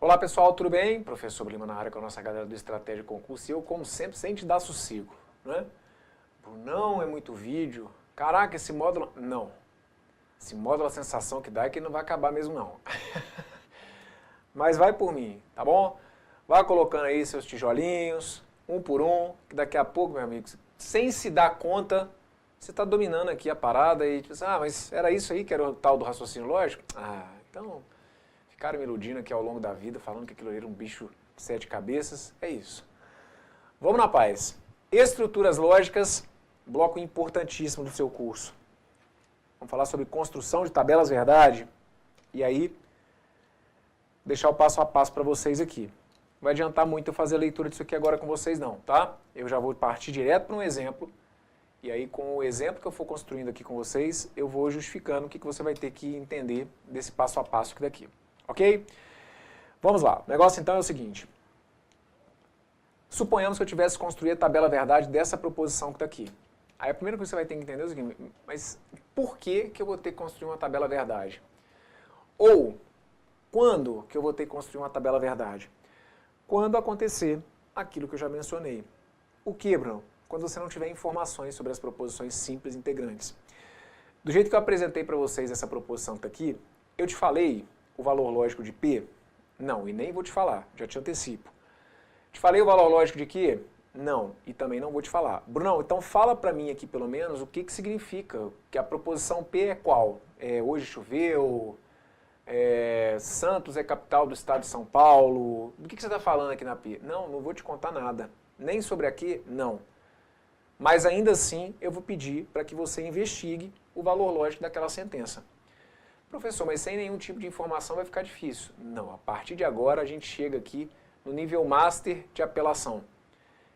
Olá pessoal, tudo bem? Professor Lima na área com a nossa galera do Estratégia Concurso e eu, como sempre, sem te dar sossego, né? Não é muito vídeo. Caraca, esse módulo... Não. Esse módulo, a sensação que dá é que ele não vai acabar mesmo não. Mas vai por mim, tá bom? Vai colocando aí seus tijolinhos, um por um, que daqui a pouco, meu amigo, sem se dar conta, você está dominando aqui a parada e tipo, mas era isso aí que era o tal do raciocínio lógico? Então... Ficaram me iludindo aqui ao longo da vida, falando que aquilo era um bicho de 7 cabeças. É isso. Vamos na paz. Estruturas lógicas, bloco importantíssimo do seu curso. Vamos falar sobre construção de tabelas verdade. E aí, deixar o passo a passo para vocês aqui. Não vai adiantar muito eu fazer a leitura disso aqui agora com vocês não, tá? Eu já vou partir direto para um exemplo. E aí, com o exemplo que eu for construindo aqui com vocês, eu vou justificando o que você vai ter que entender desse passo a passo aqui daqui. Ok? Vamos lá. O negócio então é o seguinte. Suponhamos que eu tivesse construído a tabela verdade dessa proposição que está aqui. Aí a primeira coisa que você vai ter que entender é o seguinte, mas por que eu vou ter que construir uma tabela verdade? Ou, quando que eu vou ter que construir uma tabela verdade? Quando acontecer aquilo que eu já mencionei. O que, Bruno? Quando você não tiver informações sobre as proposições simples integrantes. Do jeito que eu apresentei para vocês essa proposição que está aqui, eu te falei o valor lógico de P? Não, e nem vou te falar, já te antecipo. Te falei o valor lógico de Q? Não, e também não vou te falar. Brunão, então fala para mim aqui pelo menos o que significa, que a proposição P é qual? Hoje choveu, Santos é capital do estado de São Paulo, do que você está falando aqui na P? Não, não vou te contar nada. Nem sobre a Q? Não. Mas ainda assim eu vou pedir para que você investigue o valor lógico daquela sentença. Professor, mas sem nenhum tipo de informação vai ficar difícil. Não, a partir de agora a gente chega aqui no nível master de apelação,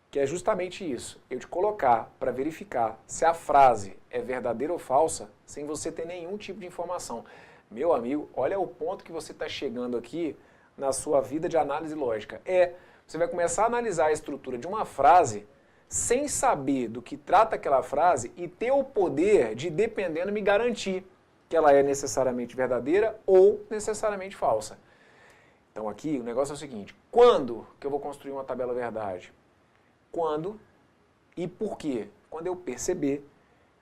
que é justamente isso, eu te colocar para verificar se a frase é verdadeira ou falsa, sem você ter nenhum tipo de informação. Meu amigo, olha o ponto que você está chegando aqui na sua vida de análise lógica. Você vai começar a analisar a estrutura de uma frase sem saber do que trata aquela frase e ter o poder de, dependendo, me garantir que ela é necessariamente verdadeira ou necessariamente falsa. Então aqui o negócio é o seguinte, quando que eu vou construir uma tabela verdade? Quando e por quê? Quando eu perceber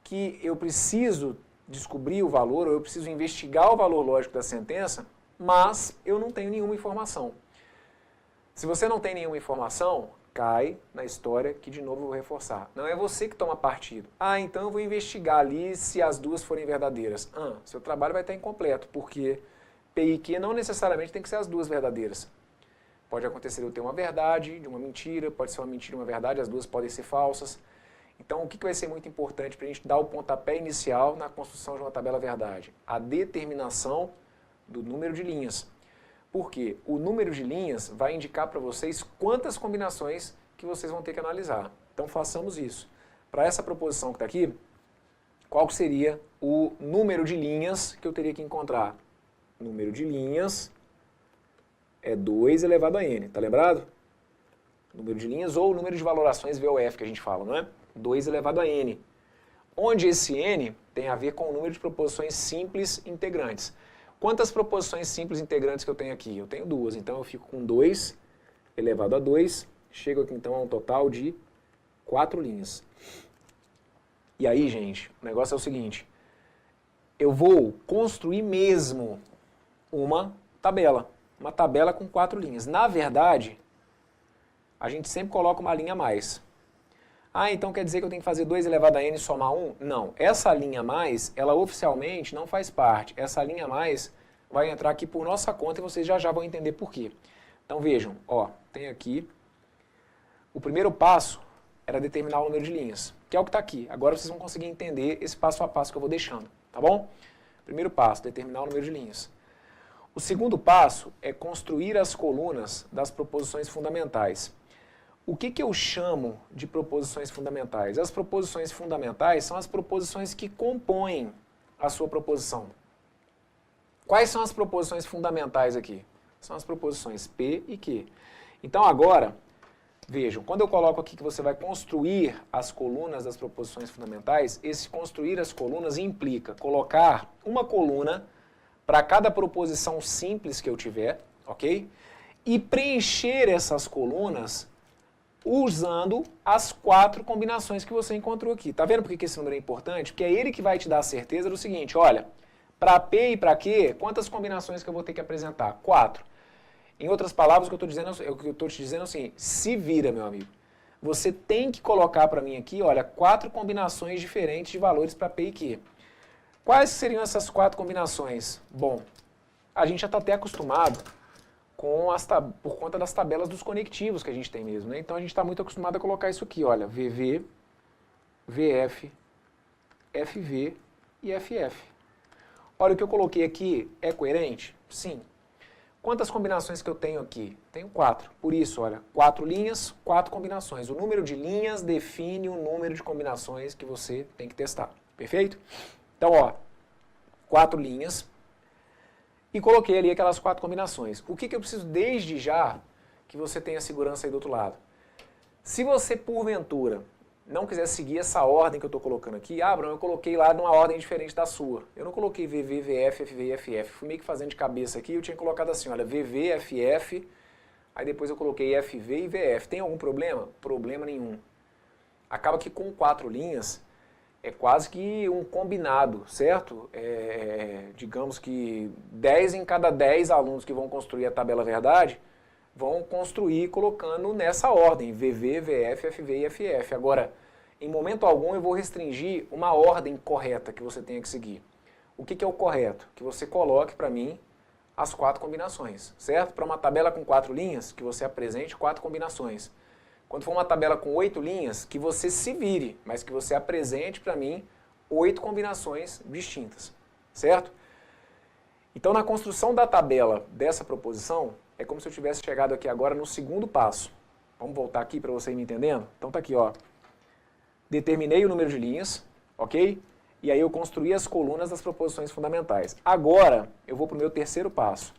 que eu preciso descobrir o valor, ou eu preciso investigar o valor lógico da sentença, mas eu não tenho nenhuma informação. Se você não tem nenhuma informação, cai na história que de novo eu vou reforçar. Não é você que toma partido. Então eu vou investigar ali se as duas forem verdadeiras. Seu trabalho vai estar incompleto, porque P e Q não necessariamente tem que ser as duas verdadeiras. Pode acontecer eu ter uma verdade de uma mentira, pode ser uma mentira e uma verdade, as duas podem ser falsas. Então o que vai ser muito importante para a gente dar o pontapé inicial na construção de uma tabela verdade? A determinação do número de linhas. Porque o número de linhas vai indicar para vocês quantas combinações que vocês vão ter que analisar. Então façamos isso. Para essa proposição que está aqui, qual seria o número de linhas que eu teria que encontrar? Número de linhas é 2 elevado a n, tá lembrado? Número de linhas ou número de valorações VOF que a gente fala, não é? 2 elevado a n. Onde esse n tem a ver com o número de proposições simples integrantes. Quantas proposições simples integrantes que eu tenho aqui? Eu tenho 2, então eu fico com 2 elevado a 2, chego aqui então a um total de 4 linhas. E aí, gente, o negócio é o seguinte, eu vou construir mesmo uma tabela com 4 linhas. Na verdade, a gente sempre coloca uma linha a mais. Então quer dizer que eu tenho que fazer 2 elevado a n e somar 1? Não. Essa linha a mais, ela oficialmente não faz parte. Essa linha a mais vai entrar aqui por nossa conta e vocês já vão entender por quê. Então vejam, tem aqui, o primeiro passo era determinar o número de linhas, que é o que está aqui. Agora vocês vão conseguir entender esse passo a passo que eu vou deixando, tá bom? Primeiro passo, determinar o número de linhas. O segundo passo é construir as colunas das proposições fundamentais. O que eu chamo de proposições fundamentais? As proposições fundamentais são as proposições que compõem a sua proposição. Quais são as proposições fundamentais aqui? São as proposições P e Q. Então agora, vejam, quando eu coloco aqui que você vai construir as colunas das proposições fundamentais, esse construir as colunas implica colocar uma coluna para cada proposição simples que eu tiver, ok? e preencher essas colunas usando as 4 combinações que você encontrou aqui. Tá vendo por que esse número é importante? Porque é ele que vai te dar a certeza do seguinte, olha, para P e para Q, quantas combinações que eu vou ter que apresentar? 4. Em outras palavras, o que eu estou te dizendo é assim, se vira, meu amigo. Você tem que colocar para mim aqui, olha, 4 combinações diferentes de valores para P e Q. Quais seriam essas 4 combinações? Bom, a gente já está até acostumado por conta das tabelas dos conectivos que a gente tem mesmo, né? Então a gente está muito acostumado a colocar isso aqui, olha, VV, VF, FV e FF. Olha, o que eu coloquei aqui é coerente? Sim. Quantas combinações que eu tenho aqui? Tenho 4. Por isso, olha, 4 linhas, 4 combinações. O número de linhas define o número de combinações que você tem que testar. Perfeito? Então, ó, 4 linhas. E coloquei ali aquelas 4 combinações. O que eu preciso desde já que você tenha segurança aí do outro lado? Se você, porventura, não quiser seguir essa ordem que eu estou colocando aqui, Bruno, eu coloquei lá numa ordem diferente da sua. Eu não coloquei VV, VF, FV e FF. Fui meio que fazendo de cabeça aqui, eu tinha colocado assim, olha, VV, FF, aí depois eu coloquei FV e VF. Tem algum problema? Problema nenhum. Acaba que com 4 linhas, é quase que um combinado, certo? Digamos que 10 em cada 10 alunos que vão construir a tabela verdade vão construir colocando nessa ordem, VV, VF, FV e FF. Agora, em momento algum eu vou restringir uma ordem correta que você tenha que seguir. O que é o correto? Que você coloque para mim as 4 combinações, certo? Para uma tabela com 4 linhas, que você apresente 4 combinações. Quando for uma tabela com 8 linhas, que você se vire, mas que você apresente para mim 8 combinações distintas, certo? Então, na construção da tabela dessa proposição, é como se eu tivesse chegado aqui agora no segundo passo. Vamos voltar aqui para você ir me entendendo? Então tá aqui, ó. Determinei o número de linhas, ok? E aí eu construí as colunas das proposições fundamentais. Agora, eu vou para o meu terceiro passo.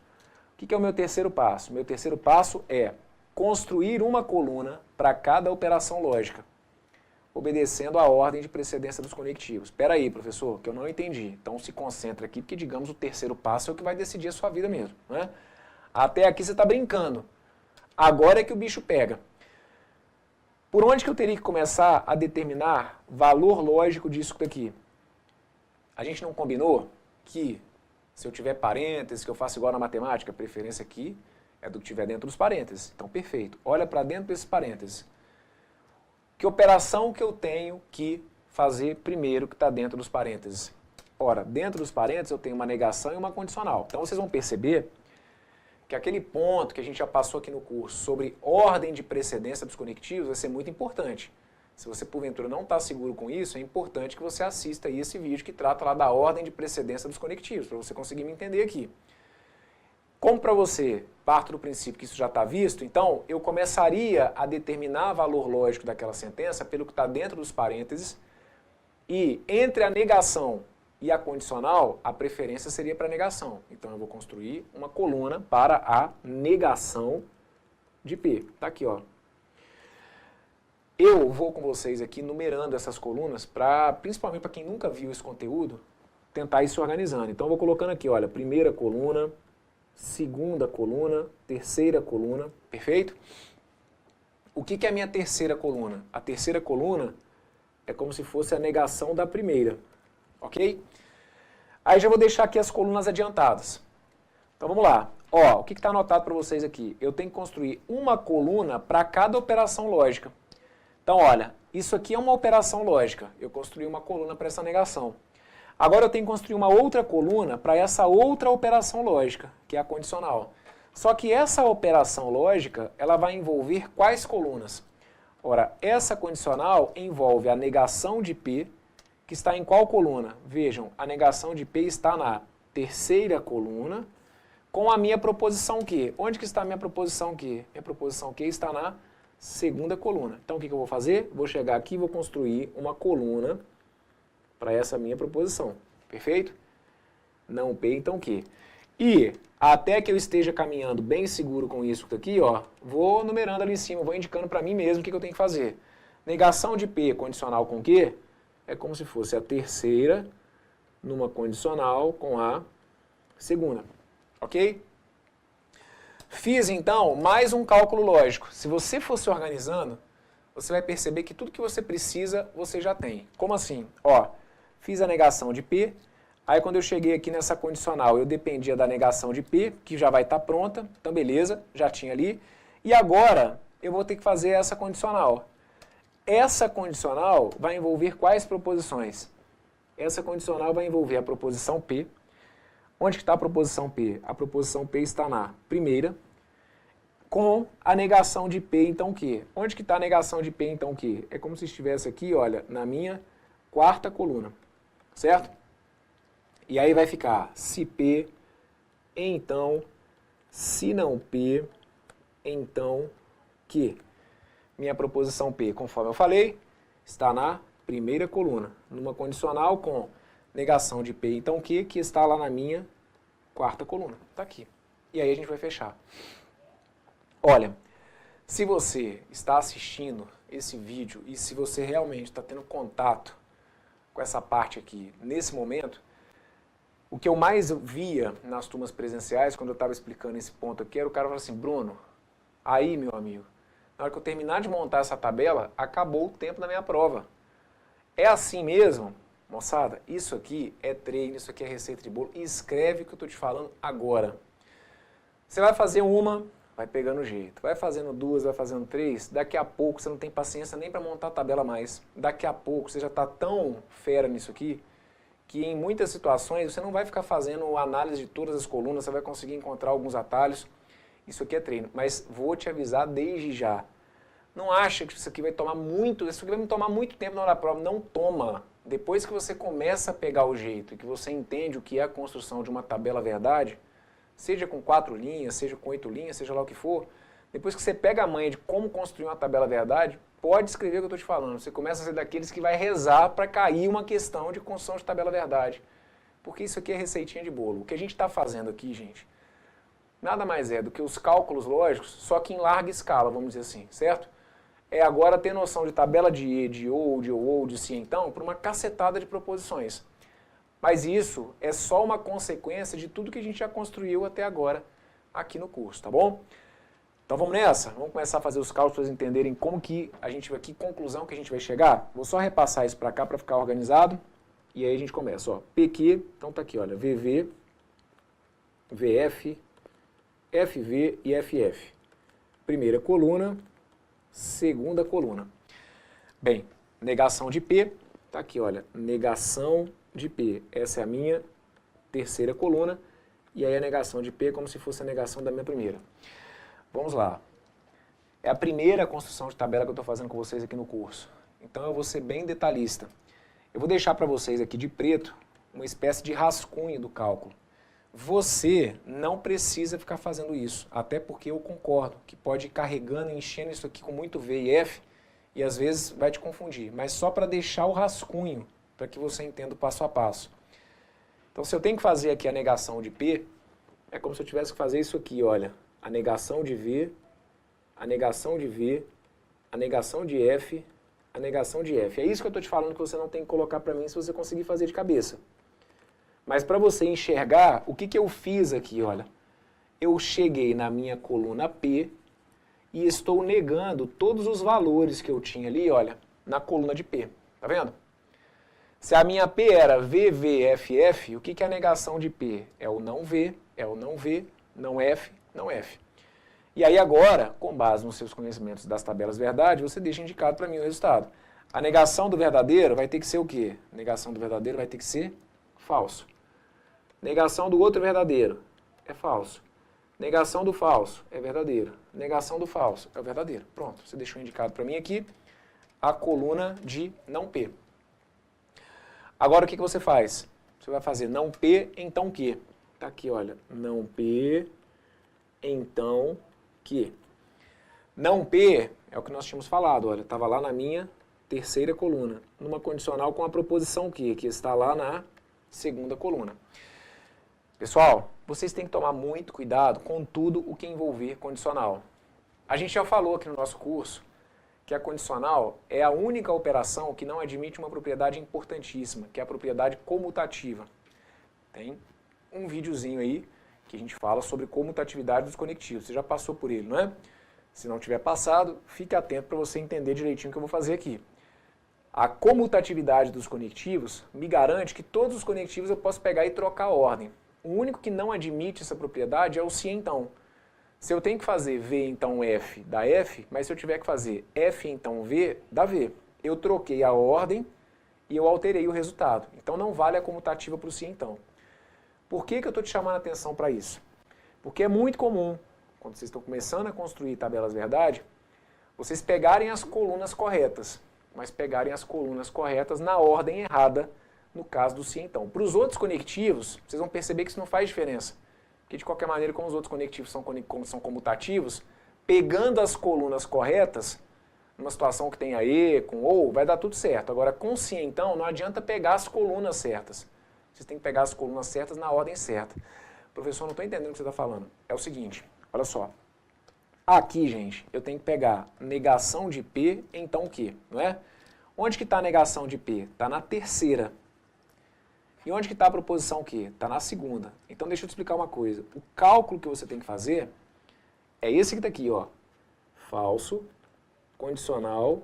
O que é o meu terceiro passo? Meu terceiro passo é construir uma coluna para cada operação lógica, obedecendo a ordem de precedência dos conectivos. Espera aí, professor, que eu não entendi. Então se concentra aqui, porque digamos o terceiro passo é o que vai decidir a sua vida mesmo, né? Até aqui você está brincando. Agora é que o bicho pega. Por onde que eu teria que começar a determinar valor lógico disso daqui? A gente não combinou que se eu tiver parênteses, que eu faço igual na matemática, a preferência aqui é do que tiver dentro dos parênteses. Então, perfeito. Olha para dentro desses parênteses. Que operação que eu tenho que fazer primeiro que está dentro dos parênteses? Ora, dentro dos parênteses eu tenho uma negação e uma condicional. Então, vocês vão perceber que aquele ponto que a gente já passou aqui no curso sobre ordem de precedência dos conectivos vai ser muito importante. Se você, porventura, não está seguro com isso, é importante que você assista aí esse vídeo que trata lá da ordem de precedência dos conectivos, para você conseguir me entender aqui. Como para você parto do princípio que isso já está visto, então eu começaria a determinar valor lógico daquela sentença pelo que está dentro dos parênteses e entre a negação e a condicional, a preferência seria para a negação. Então eu vou construir uma coluna para a negação de P. Está aqui, ó. Eu vou com vocês aqui numerando essas colunas, principalmente para quem nunca viu esse conteúdo, tentar ir se organizando. Então eu vou colocando aqui, olha, primeira coluna, segunda coluna, terceira coluna, perfeito? O que é a minha terceira coluna? A terceira coluna é como se fosse a negação da primeira, ok? Aí já vou deixar aqui as colunas adiantadas. Então vamos lá. Ó, o que está anotado para vocês aqui? Eu tenho que construir uma coluna para cada operação lógica. Então olha, isso aqui é uma operação lógica. Eu construí uma coluna para essa negação. Agora eu tenho que construir uma outra coluna para essa outra operação lógica, que é a condicional. Só que essa operação lógica, ela vai envolver quais colunas? Ora, essa condicional envolve a negação de P, que está em qual coluna? Vejam, a negação de P está na terceira coluna, com a minha proposição Q. Onde que está a minha proposição Q? Minha proposição Q está na segunda coluna. Então o que eu vou fazer? Vou chegar aqui e vou construir uma coluna para essa minha proposição. Perfeito? Não P, então Q. E até que eu esteja caminhando bem seguro com isso aqui, ó, vou numerando ali em cima, vou indicando para mim mesmo o que eu tenho que fazer. Negação de P condicional com Q é como se fosse a terceira numa condicional com a segunda. Ok? Fiz, então, mais um cálculo lógico. Se você for se organizando, você vai perceber que tudo que você precisa, você já tem. Como assim? Ó, fiz a negação de P, aí quando eu cheguei aqui nessa condicional, eu dependia da negação de P, que já vai estar pronta, então beleza, já tinha ali. E agora, eu vou ter que fazer essa condicional. Essa condicional vai envolver quais proposições? Essa condicional vai envolver a proposição P. Onde está a proposição P? A proposição P está na primeira, com a negação de P, então o quê? Onde que está a negação de P, então o quê? É como se estivesse aqui, olha, na minha quarta coluna, certo? E aí vai ficar se P, então, se não P, então que? Minha proposição P, conforme eu falei, está na primeira coluna, numa condicional com negação de P, então que está lá na minha quarta coluna. Está aqui. E aí a gente vai fechar. Olha, se você está assistindo esse vídeo e se você realmente está tendo contato com essa parte aqui nesse momento, o que eu mais via nas turmas presenciais, quando eu estava explicando esse ponto aqui, era o cara falando assim, Bruno, aí, meu amigo, na hora que eu terminar de montar essa tabela, acabou o tempo da minha prova. É assim mesmo? Moçada, isso aqui é treino, isso aqui é receita de bolo. Escreve o que eu estou te falando agora. Você vai fazer uma, vai pegando jeito. Vai fazendo duas, vai fazendo três. Daqui a pouco você não tem paciência nem para montar a tabela mais. Daqui a pouco você já está tão fera nisso aqui que em muitas situações você não vai ficar fazendo análise de todas as colunas, você vai conseguir encontrar alguns atalhos. Isso aqui é treino. Mas vou te avisar desde já. Não acha que isso aqui vai tomar muito, isso aqui vai me tomar muito tempo na hora da prova. Não toma. Depois que você começa a pegar o jeito e que você entende o que é a construção de uma tabela verdade, seja com 4 linhas, seja com 8 linhas, seja lá o que for, depois que você pega a manha de como construir uma tabela verdade, pode escrever o que eu estou te falando. Você começa a ser daqueles que vai rezar para cair uma questão de construção de tabela verdade. Porque isso aqui é receitinha de bolo. O que a gente está fazendo aqui, gente, nada mais é do que os cálculos lógicos, só que em larga escala, vamos dizer assim, certo? É agora ter noção de tabela de E, de ou, de se então, para uma cacetada de proposições. Mas isso é só uma consequência de tudo que a gente já construiu até agora aqui no curso, tá bom? Então vamos nessa? Vamos começar a fazer os cálculos para vocês entenderem como que a gente vai, que conclusão que a gente vai chegar. Vou só repassar isso para cá para ficar organizado. E aí a gente começa, ó. PQ, então tá aqui, olha, VV, VF, FV e FF. Primeira coluna, segunda coluna. Bem, negação de P, tá aqui, olha, negação de P. Essa é a minha terceira coluna, e aí a negação de P é como se fosse a negação da minha primeira. Vamos lá. É a primeira construção de tabela que eu estou fazendo com vocês aqui no curso. Então eu vou ser bem detalhista. Eu vou deixar para vocês aqui de preto uma espécie de rascunho do cálculo. Você não precisa ficar fazendo isso, até porque eu concordo que pode ir carregando e enchendo isso aqui com muito V e F e às vezes vai te confundir, mas só para deixar o rascunho, para que você entenda o passo a passo. Então se eu tenho que fazer aqui a negação de P, é como se eu tivesse que fazer isso aqui, olha, a negação de V, a negação de V, a negação de F, a negação de F. É isso que eu estou te falando que você não tem que colocar para mim se você conseguir fazer de cabeça. Mas para você enxergar, o que eu fiz aqui, olha, eu cheguei na minha coluna P e estou negando todos os valores que eu tinha ali, olha, na coluna de P, tá vendo? Se a minha P era VVFF, o que é a negação de P? É o não V, não F, não F. E aí agora, com base nos seus conhecimentos das tabelas verdade, você deixa indicado para mim o resultado. A negação do verdadeiro vai ter que ser o quê? A negação do verdadeiro vai ter que ser falso. Negação do outro verdadeiro é falso. Negação do falso é verdadeiro. Negação do falso é o verdadeiro. Pronto, você deixou indicado para mim aqui a coluna de não P. Agora o que você faz? Você vai fazer não P, então que? Tá aqui, olha, não P, então que. Não P é o que nós tínhamos falado, olha, estava lá na minha terceira coluna, numa condicional com a proposição que está lá na segunda coluna. Pessoal, vocês têm que tomar muito cuidado com tudo o que envolver condicional. A gente já falou aqui no nosso curso que a condicional é a única operação que não admite uma propriedade importantíssima, que é a propriedade comutativa. Tem um videozinho aí que a gente fala sobre comutatividade dos conectivos. Você já passou por ele, não é? Se não tiver passado, fique atento para você entender direitinho o que eu vou fazer aqui. A comutatividade dos conectivos me garante que todos os conectivos eu posso pegar e trocar a ordem. O único que não admite essa propriedade é o se então. Se eu tenho que fazer V então F, dá F, mas se eu tiver que fazer F então V, dá V. Eu troquei a ordem e eu alterei o resultado. Então não vale a comutativa para o se então. Por que eu estou te chamando a atenção para isso? Porque é muito comum, quando vocês estão começando a construir tabelas verdade, vocês pegarem as colunas corretas, mas pegarem as colunas corretas na ordem errada, no caso do se então. Para os outros conectivos, vocês vão perceber que isso não faz diferença. Porque de qualquer maneira, como os outros conectivos são comutativos, pegando as colunas corretas, numa situação que tenha E com OU, vai dar tudo certo. Agora, com se então, não adianta pegar as colunas certas. Vocês têm que pegar as colunas certas na ordem certa. Professor, não estou entendendo o que você está falando. É o seguinte, olha só. Aqui, gente, eu tenho que pegar negação de P, então o quê? Não é? Onde que está a negação de P? Está na terceira. E onde que está a proposição o quê? Está na segunda. Então deixa eu te explicar uma coisa. O cálculo que você tem que fazer é esse que está aqui, ó. Falso, condicional,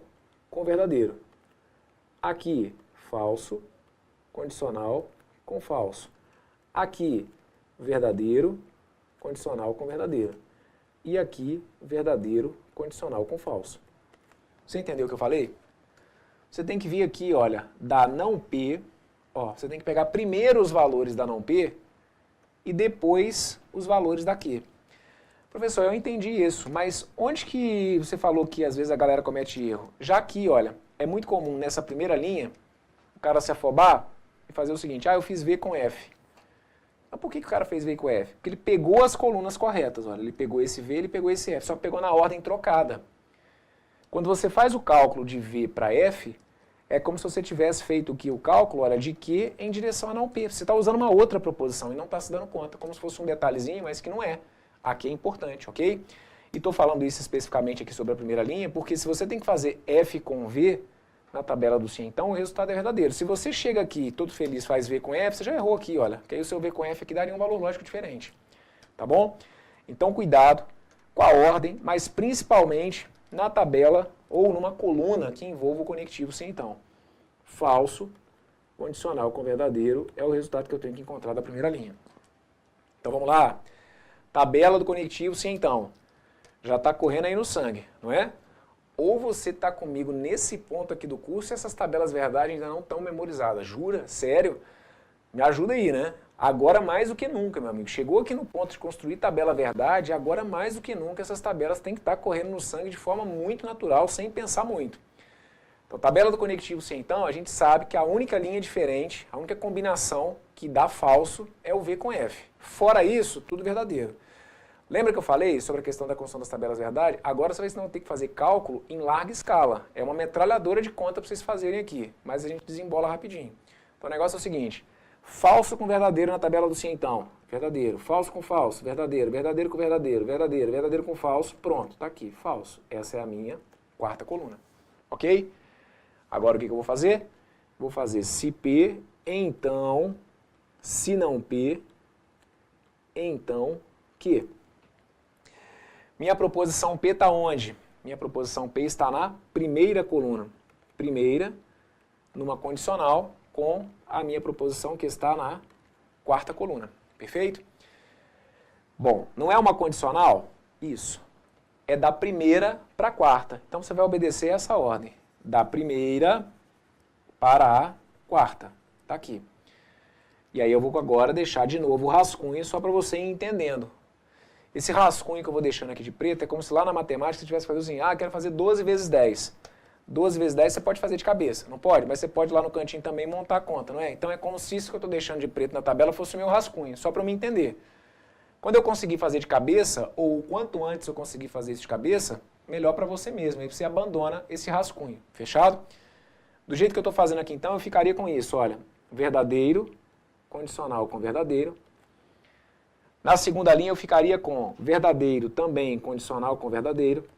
com verdadeiro. Aqui, falso, condicional, com falso. Aqui, verdadeiro, condicional com verdadeiro. E aqui, verdadeiro, condicional com falso. Você entendeu o que eu falei? Você tem que vir aqui, olha, da não P, ó, você tem que pegar primeiro os valores da não P e depois os valores da Q. Professor, eu entendi isso, mas onde que você falou que às vezes a galera comete erro? Já aqui, olha, é muito comum nessa primeira linha, o cara se afobar e fazer o seguinte, eu fiz V com F. Mas por que o cara fez V com F? Porque ele pegou as colunas corretas, olha, ele pegou esse V, ele pegou esse F, só que pegou na ordem trocada. Quando você faz o cálculo de V para F, é como se você tivesse feito o cálculo, olha, de Q em direção a não P. Você está usando uma outra proposição e não está se dando conta, como se fosse um detalhezinho, mas que não é. Aqui é importante, ok? E estou falando isso especificamente aqui sobre a primeira linha, porque se você tem que fazer F com V na tabela do se então, o resultado é verdadeiro. Se você chega aqui todo feliz faz V com F, você já errou aqui, olha, que aí o seu V com F aqui daria um valor lógico diferente, tá bom? Então cuidado com a ordem, mas principalmente na tabela ou numa coluna que envolva o conectivo se então. Falso, condicional com verdadeiro é o resultado que eu tenho que encontrar da primeira linha. Então vamos lá. Tabela do conectivo se então. Já está correndo aí no sangue, não é? Ou você está comigo nesse ponto aqui do curso e essas tabelas verdade ainda não estão memorizadas. Jura? Sério? Me ajuda aí, né? Agora mais do que nunca, meu amigo. Chegou aqui no ponto de construir tabela verdade, agora mais do que nunca essas tabelas têm que estar correndo no sangue de forma muito natural, sem pensar muito. Então, tabela do conectivo se então, a gente sabe que a única linha diferente, a única combinação que dá falso é o V com F. Fora isso, tudo verdadeiro. Lembra que eu falei sobre a questão da construção das tabelas verdade? Agora vocês vão ter que fazer cálculo em larga escala. É uma metralhadora de conta para vocês fazerem aqui, mas a gente desembola rapidinho. Então o negócio é o seguinte, falso com verdadeiro na tabela do se então. Verdadeiro, falso com falso, verdadeiro, verdadeiro com verdadeiro, verdadeiro, verdadeiro com falso, pronto, está aqui, falso. Essa é a minha quarta coluna, ok? Agora o que eu vou fazer? Vou fazer se P, então, se não P, então Q. Minha proposição P está onde? Minha proposição P está na primeira coluna. Primeira, numa condicional, com a minha proposição que está na quarta coluna. Perfeito? Bom, não é uma condicional? Isso. É da primeira para a quarta. Então você vai obedecer essa ordem. Da primeira para a quarta. Está aqui. E aí eu vou agora deixar de novo o rascunho só para você ir entendendo. Esse rascunho que eu vou deixando aqui de preto é como se lá na matemática você tivesse fazer assim, quero fazer 12 vezes 10. 12 vezes 10 você pode fazer de cabeça, não pode? Mas você pode lá no cantinho também montar a conta, não é? Então é como se isso que eu estou deixando de preto na tabela fosse o meu rascunho, só para eu me entender. Quando eu conseguir fazer de cabeça, ou quanto antes eu conseguir fazer isso de cabeça, melhor para você mesmo, aí você abandona esse rascunho, fechado? Do jeito que eu estou fazendo aqui então, eu ficaria com isso, olha, verdadeiro, condicional com verdadeiro. Na segunda linha eu ficaria com verdadeiro também condicional com verdadeiro.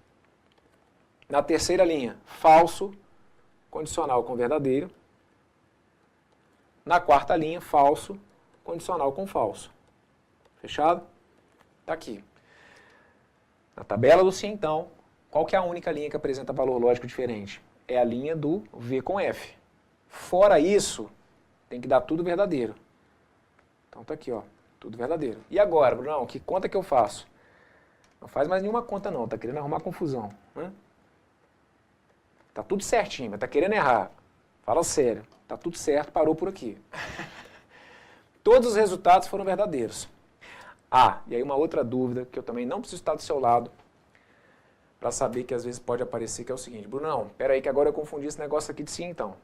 Na terceira linha, falso, condicional com verdadeiro. Na quarta linha, falso, condicional com falso. Fechado? Está aqui. Na tabela do se então, qual que é a única linha que apresenta valor lógico diferente? É a linha do V com F. Fora isso, tem que dar tudo verdadeiro. Então tá aqui, ó, tudo verdadeiro. E agora, Brunão, que conta que eu faço? Não faz mais nenhuma conta não, tá querendo arrumar confusão, né? Tá tudo certinho, mas tá querendo errar. Fala sério, tá tudo certo, parou por aqui. Todos os resultados foram verdadeiros. Ah, e aí uma outra dúvida, que eu também não preciso estar do seu lado, para saber que às vezes pode aparecer, que é o seguinte: Brunão, peraí que agora eu confundi esse negócio aqui de sim então.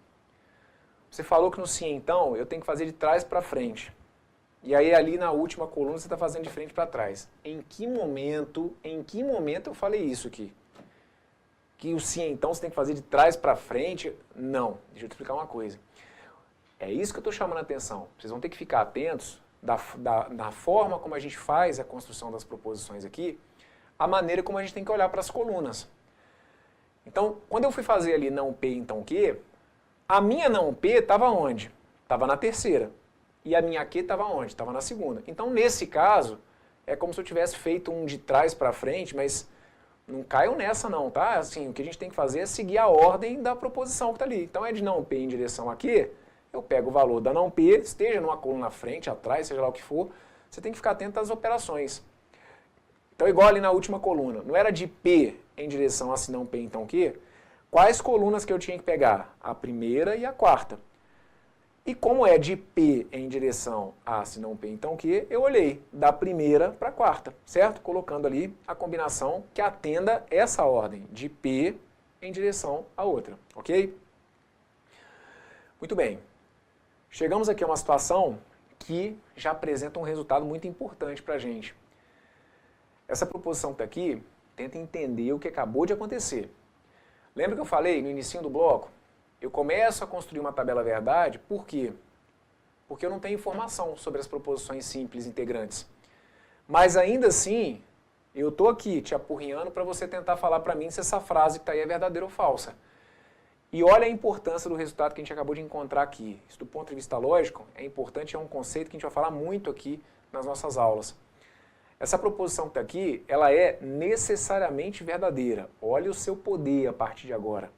Você falou que no sim então eu tenho que fazer de trás para frente. E aí ali na última coluna você está fazendo de frente para trás. Em que momento eu falei isso aqui? Que o sim então você tem que fazer de trás para frente? Não, deixa eu te explicar uma coisa. É isso que eu estou chamando a atenção. Vocês vão ter que ficar atentos da forma como a gente faz a construção das proposições aqui, a maneira como a gente tem que olhar para as colunas. Então, quando eu fui fazer ali não P, então Q, a minha não P estava onde? Estava na terceira. E a minha Q estava onde? Estava na segunda. Então, nesse caso, é como se eu tivesse feito um de trás para frente, mas não caiam nessa não, tá? Assim, o que a gente tem que fazer é seguir a ordem da proposição que está ali. Então, é de não P em direção a Q, eu pego o valor da não P, esteja numa coluna na frente, atrás, seja lá o que for, você tem que ficar atento às operações. Então, igual ali na última coluna, não era de P em direção a se não P, então Q? Quais colunas que eu tinha que pegar? A primeira e a quarta. E como é de P em direção a se não P, então Q, eu olhei da primeira para a quarta, certo? Colocando ali a combinação que atenda essa ordem, de P em direção a outra, ok? Muito bem. Chegamos aqui a uma situação que já apresenta um resultado muito importante para a gente. Essa proposição que está aqui tenta entender o que acabou de acontecer. Lembra que eu falei no início do bloco? Eu começo a construir uma tabela verdade, por quê? Porque eu não tenho informação sobre as proposições simples integrantes. Mas ainda assim, eu estou aqui te apurrinhando para você tentar falar para mim se essa frase que está aí é verdadeira ou falsa. E olha a importância do resultado que a gente acabou de encontrar aqui. Isso do ponto de vista lógico é importante, é um conceito que a gente vai falar muito aqui nas nossas aulas. Essa proposição que está aqui, ela é necessariamente verdadeira. Olha o seu poder a partir de agora.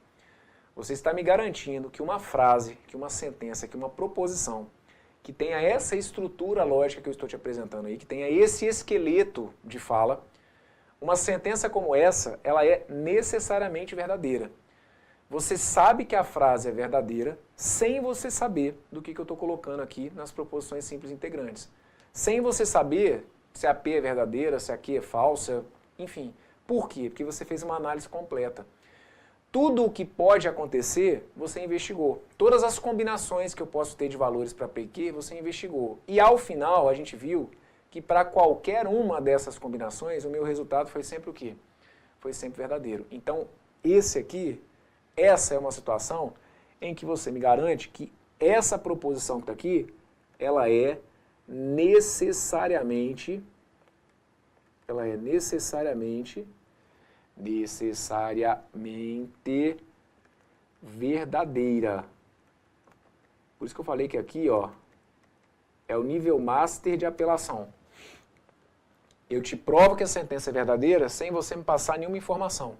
Você está me garantindo que uma frase, que uma sentença, que uma proposição que tenha essa estrutura lógica que eu estou te apresentando aí, que tenha esse esqueleto de fala, uma sentença como essa, ela é necessariamente verdadeira. Você sabe que a frase é verdadeira sem você saber do que eu estou colocando aqui nas proposições simples integrantes. Sem você saber se a P é verdadeira, se a Q é falsa, enfim. Por quê? Porque você fez uma análise completa. Tudo o que pode acontecer, você investigou. Todas as combinações que eu posso ter de valores para P e Q, você investigou. E ao final, a gente viu que para qualquer uma dessas combinações, o meu resultado foi sempre o quê? Foi sempre verdadeiro. Então, essa é uma situação em que você me garante que essa proposição que está aqui, ela é necessariamente verdadeira. Por isso que eu falei que aqui, ó, é o nível master de apelação. Eu te provo que a sentença é verdadeira sem você me passar nenhuma informação.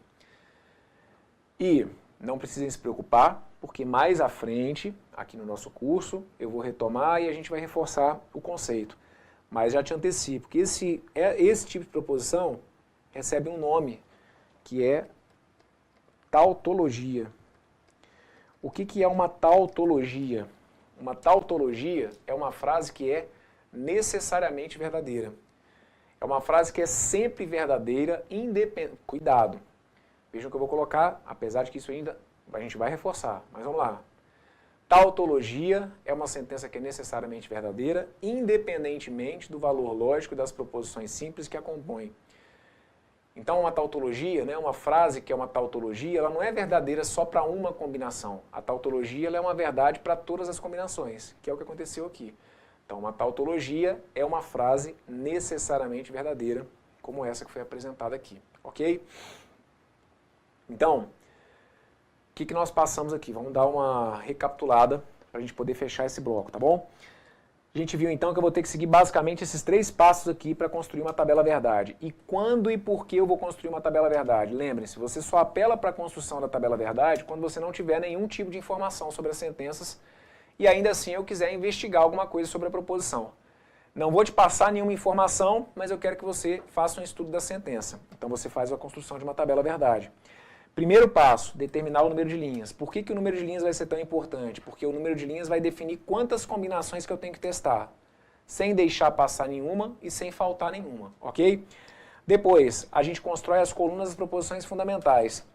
E não precisem se preocupar, porque mais à frente, aqui no nosso curso, eu vou retomar e a gente vai reforçar o conceito. Mas já te antecipo que esse tipo de proposição recebe um nome, que é tautologia. O que é uma tautologia? Uma tautologia é uma frase que é necessariamente verdadeira. É uma frase que é sempre verdadeira, independente. Cuidado. Vejam que eu vou colocar, apesar de que isso ainda a gente vai reforçar, mas vamos lá. Tautologia é uma sentença que é necessariamente verdadeira, independentemente do valor lógico das proposições simples que a compõem. Então, uma tautologia, né, uma frase que é uma tautologia, ela não é verdadeira só para uma combinação. A tautologia ela é uma verdade para todas as combinações, que é o que aconteceu aqui. Então, uma tautologia é uma frase necessariamente verdadeira, como essa que foi apresentada aqui, ok? Então, o que nós passamos aqui? Vamos dar uma recapitulada para a gente poder fechar esse bloco, tá bom? A gente viu então que eu vou ter que seguir basicamente esses 3 passos aqui para construir uma tabela verdade. E quando e por que eu vou construir uma tabela verdade? Lembrem-se, você só apela para a construção da tabela verdade quando você não tiver nenhum tipo de informação sobre as sentenças e ainda assim eu quiser investigar alguma coisa sobre a proposição. Não vou te passar nenhuma informação, mas eu quero que você faça um estudo da sentença. Então você faz a construção de uma tabela verdade. Primeiro passo, determinar o número de linhas. Por que o número de linhas vai ser tão importante? Porque o número de linhas vai definir quantas combinações que eu tenho que testar, sem deixar passar nenhuma e sem faltar nenhuma, ok? Depois, a gente constrói as colunas das proposições fundamentais.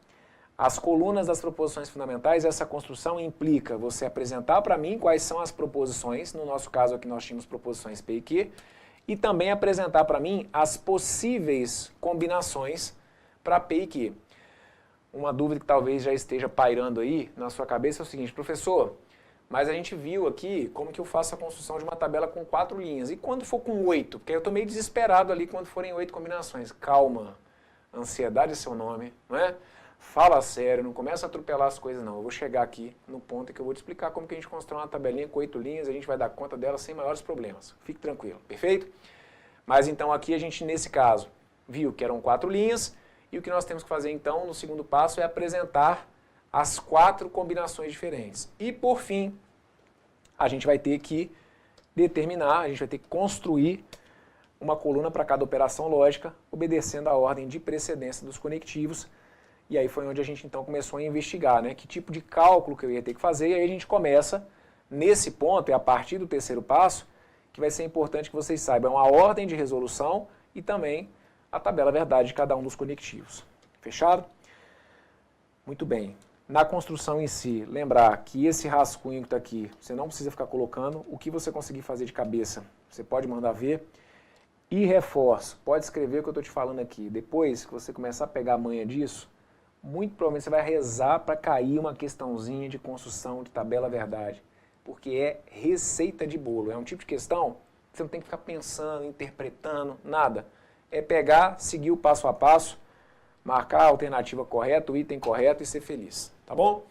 As colunas das proposições fundamentais, essa construção implica você apresentar para mim quais são as proposições, no nosso caso aqui nós tínhamos proposições P e Q, e também apresentar para mim as possíveis combinações para P e Q. Uma dúvida que talvez já esteja pairando aí na sua cabeça é o seguinte: professor, mas a gente viu aqui como que eu faço a construção de uma tabela com 4 linhas. E quando for com 8? Porque eu estou meio desesperado ali quando forem 8 combinações. Calma, ansiedade é seu nome, não é? Fala sério, não começa a atropelar as coisas não. Eu vou chegar aqui no ponto em que eu vou te explicar como que a gente constrói uma tabelinha com 8 linhas e a gente vai dar conta dela sem maiores problemas. Fique tranquilo, perfeito? Mas então aqui a gente, nesse caso, viu que eram 4 linhas. E o que nós temos que fazer então no segundo passo é apresentar as 4 combinações diferentes. E por fim, a gente vai ter que determinar, a gente vai ter que construir uma coluna para cada operação lógica, obedecendo a ordem de precedência dos conectivos. E aí foi onde a gente então começou a investigar, né, que tipo de cálculo que eu ia ter que fazer. E aí a gente começa, nesse ponto, é a partir do terceiro passo, que vai ser importante que vocês saibam a ordem de resolução e também a tabela verdade de cada um dos conectivos. Fechado? Muito bem. Na construção em si, lembrar que esse rascunho que está aqui, você não precisa ficar colocando. O que você conseguir fazer de cabeça, você pode mandar ver. E reforço, pode escrever o que eu estou te falando aqui. Depois que você começar a pegar a manha disso, muito provavelmente você vai rezar para cair uma questãozinha de construção de tabela verdade. Porque é receita de bolo. É um tipo de questão que você não tem que ficar pensando, interpretando, nada. É pegar, seguir o passo a passo, marcar a alternativa correta, o item correto e ser feliz, tá bom?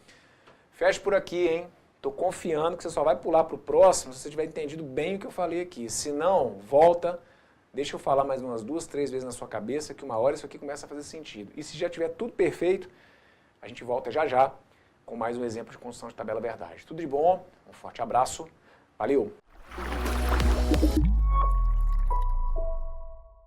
Fecho por aqui, hein? Estou confiando que você só vai pular para o próximo se você tiver entendido bem o que eu falei aqui. Se não, volta, deixa eu falar mais umas 2, 3 vezes na sua cabeça que uma hora isso aqui começa a fazer sentido. E se já tiver tudo perfeito, a gente volta já já com mais um exemplo de construção de tabela verdade. Tudo de bom, um forte abraço, valeu!